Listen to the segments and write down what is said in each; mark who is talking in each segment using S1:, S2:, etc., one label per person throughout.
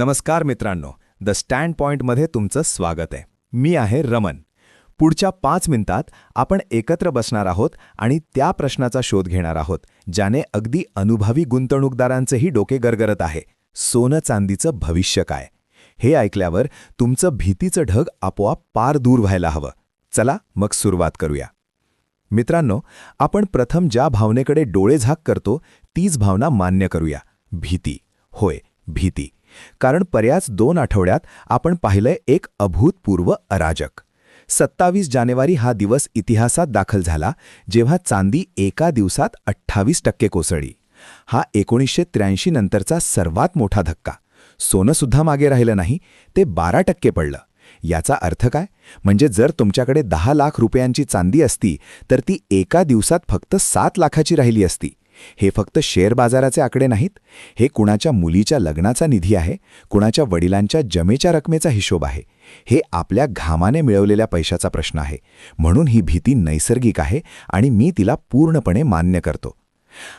S1: नमस्कार मित्रांनो, the stand पॉइंटमध्ये तुमचं स्वागत आहे. मी आहे रमन. पुढच्या 5 मिनिटात आपण एकत्र बसणार आहोत आणि त्या प्रश्नाचा शोध घेणार आहोत ज्याने अगदी अनुभवी गुंतवणूकदारांचेही डोके गरगरत आहे. सोनं चांदीचं भविष्य काय? हे ऐकल्यावर तुमचं भीतीचं ढग आपोआप पार दूर व्हायला हवं. चला मग सुरुवात करूया. मित्रांनो, आपण प्रथम ज्या भावनेकडे डोळेझाक करतो तीच भावना मान्य करूया. भीती. होय, भीती. कारण बऱ्याच 2 आठवड्यात आपण पाहिलंय एक अभूतपूर्व अराजक. 27 जानेवारी हा दिवस इतिहासात दाखल झाला जेव्हा चांदी एका दिवसात 28% कोसळली. हा 1983 नंतरचा सर्वात मोठा धक्का. सोनंसुद्धा मागे राहिलं नाही, ते 12% पडलं. याचा अर्थ काय? म्हणजे जर तुमच्याकडे 10 लाख रुपयांची चांदी असती तर ती एका दिवसात फक्त 7 लाखाची राहिली असती. हे फक्त शेअर बाजाराचे आकडे नाहीत. हे कुणाच्या मुलीच्या लग्नाचा निधी आहे, कुणाच्या वडिलांच्या जमेच्या रकमेचा हिशोब आहे. हे आपल्या घामाने मिळवलेल्या पैशाचा प्रश्न आहे. म्हणून ही भीती नैसर्गिक आहे आणि मी तिला पूर्णपणे मान्य करतो.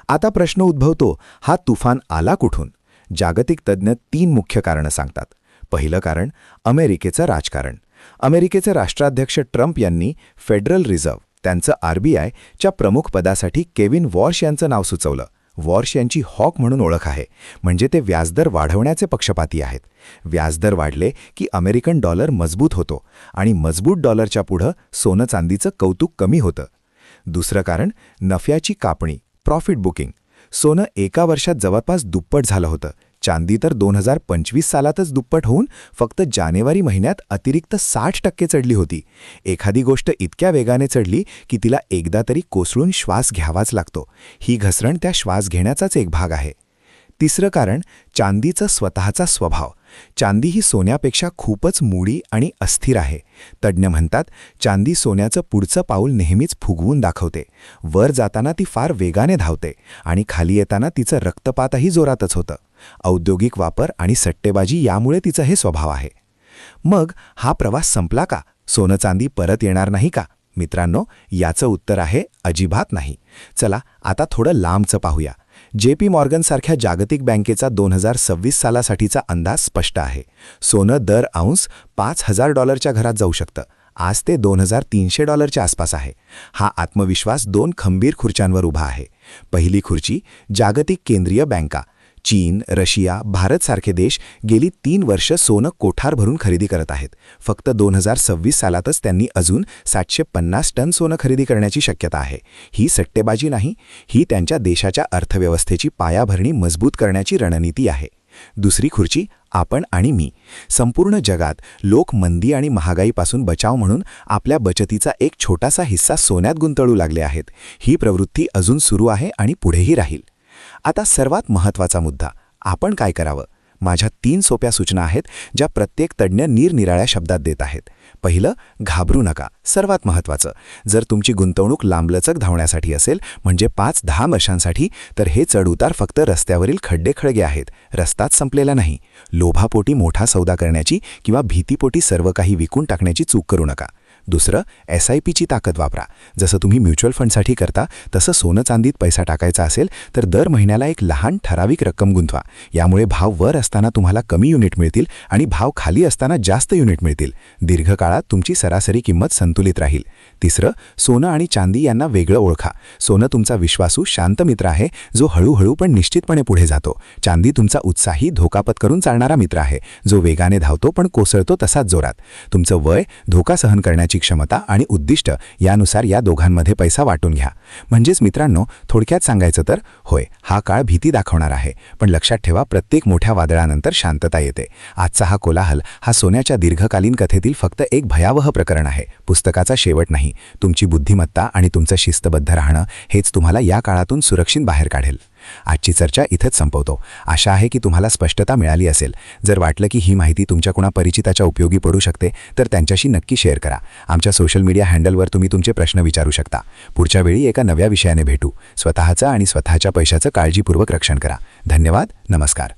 S1: आता प्रश्न उद्भवतो, हा तुफान आला कुठून? जागतिक तज्ज्ञ 3 मुख्य कारणं सांगतात. पहिलं कारण, अमेरिकेचं राजकारण. अमेरिकेचे राष्ट्राध्यक्ष ट्रम्प यांनी फेडरल रिझर्व्ह, त्यांचं RBI च्या प्रमुख पदासाठी केविन वॉर्श यांचं नाव सुचवलं. वॉर्श यांची हॉक म्हणून ओळख आहे, म्हणजे ते व्याजदर वाढवण्याचे पक्षपाती आहेत. व्याजदर वाढले की अमेरिकन डॉलर मजबूत होतो आणि मजबूत डॉलरच्या पुढं सोनं चांदीचं कौतुक कमी होतं. दुसरं कारण, नफ्याची कापणी, प्रॉफिट बुकिंग. सोनं एका वर्षात जवळपास दुप्पट झालं होतं. चांदी तर 2025 सालातच दुप्पट होऊन फक्त जानेवारी महिन्यात अतिरिक्त 60% चढली होती. एखादी गोष्ट इतक्या वेगाने चढली की तिला एकदा तरी कोसळून श्वास घ्यावाच लागतो. ही घसरण त्या श्वास घेण्याचाच एक भाग आहे. तिसरं कारण, चांदीचा स्वतःचा स्वभाव. चांदी ही सोन्यापेक्षा खूपच मूडी आणि अस्थिर आहे. तज्ज्ञ म्हणतात, चांदी सोन्याचं पुढचं पाऊल नेहमीच फुगवून दाखवते. वर जाताना ती फार वेगाने धावते आणि खाली येताना तिचं रक्तपातही जोरातच होतं. औद्योगिक वापर आणि सट्टेबाजी यामुळे तिचं हे स्वभाव आहे. मग हा प्रवास संपला का? सोनं चांदी परत येणार नाही का? मित्रांनो, याचं उत्तर आहे अजिबात नाही. चला आता थोडं लांबचं पाहूया. JP मॉर्गन सारख्या जागतिक बँकेचा 2026 सालासाठीचा अंदाज स्पष्ट आहे. सोनं दर औंस $5,000च्या घरात जाऊ शकतं. आज ते $2,300च्या आसपास आहे. हा आत्मविश्वास 2 खंबीर खुर्च्यांवर उभा आहे. पहिली खुर्ची, जागतिक केंद्रीय बँका. चीन, रशिया, भारतसारखे देश गेली 3 वर्ष सोनं कोठार भरून खरेदी करत आहेत. फक्त 2026 सालातच त्यांनी अजून 750 टन सोनं खरेदी करण्याची शक्यता आहे. ही सट्टेबाजी नाही, ही त्यांच्या देशाच्या अर्थव्यवस्थेची पायाभरणी मजबूत करण्याची रणनीती आहे. दुसरी खुर्ची, आपण आणि मी. संपूर्ण जगात लोक मंदी आणि महागाईपासून बचाव म्हणून आपल्या बचतीचा एक छोटासा हिस्सा सोन्यात गुंतवू लागले आहेत. ही प्रवृत्ती अजून सुरू आहे आणि पुढेही राहील. आता सर्वात महत्त्वाचा मुद्दा, आपण काय करावं? माझ्या 3 सोप्या सूचना आहेत ज्या प्रत्येक तज्ज्ञ निरनिराळ्या शब्दात देत आहेत. पहिलं, घाबरू नका. सर्वात महत्त्वाचं, जर तुमची गुंतवणूक लांबलचक धावण्यासाठी असेल, म्हणजे 5-10 वर्षांसाठी, तर हे चढउतार फक्त रस्त्यावरील खड्डे-खळगे आहेत. रस्ताच संपलेला नाही. लोभापोटी मोठा सौदा करण्याची किंवा भीतीपोटी सर्व काही विकून टाकण्याची चूक करू नका. दुसरं, SIPची ताकद वापरा. जसं तुम्ही म्युच्युअल फंडसाठी करता तसं सोनं चांदीत पैसा टाकायचा असेल तर दर महिन्याला एक लहान ठराविक रक्कम गुंतवा. यामुळे भाव वर असताना तुम्हाला कमी युनिट मिळतील आणि भाव खाली असताना जास्त युनिट मिळतील. दीर्घकाळात तुमची सरासरी किंमत संतुलित राहील. तिसरं, सोनं आणि चांदी यांना वेगळं ओळखा. सोनं तुमचा विश्वासू, शांत मित्र आहे जो हळूहळू पण निश्चितपणे पुढे जातो. चांदी तुमचा उत्साही, धोका पत्करून चालणारा मित्र आहे जो वेगाने धावतो पण कोसळतो तसाच जोरात. तुमचं वय, धोका सहन करण्याची क्षमता आणि उद्दिष्ट यानुसार या दोघांमध्ये पैसा वाटून घ्या. म्हणजेच मित्रांनो, थोडक्यात सांगायचं तर, होय, हा काळ भीती दाखवणार आहे, पण लक्षात ठेवा, प्रत्येक मोठ्या वादळानंतर शांतता येते. आजचा हा कोलाहल हा सोन्याच्या दीर्घकालीन कथेतील फक्त एक भयावह प्रकरण आहे, पुस्तकाचा शेवट नाही. तुमची बुद्धिमत्ता आणि तुमचं शिस्तबद्ध राहणं हेच तुम्हाला या काळातून सुरक्षित बाहेर काढेल. आजची चर्चा इथेच संपवतो. आशा आहे की तुम्हाला स्पष्टता मिळाली असेल. जर वाटलं की ही माहिती तुमच्या कुणा परिचिताच्या उपयोगी पडू शकते तर त्यांच्याशी नक्की शेअर करा. आमच्या सोशल मीडिया हँडलवर तुम्ही तुमचे प्रश्न विचारू शकता. पुढच्या वेळी एका नव्या विषयाने भेटू. स्वतःचं आणि स्वतःच्या पैशाचं काळजीपूर्वक रक्षण करा. धन्यवाद. नमस्कार.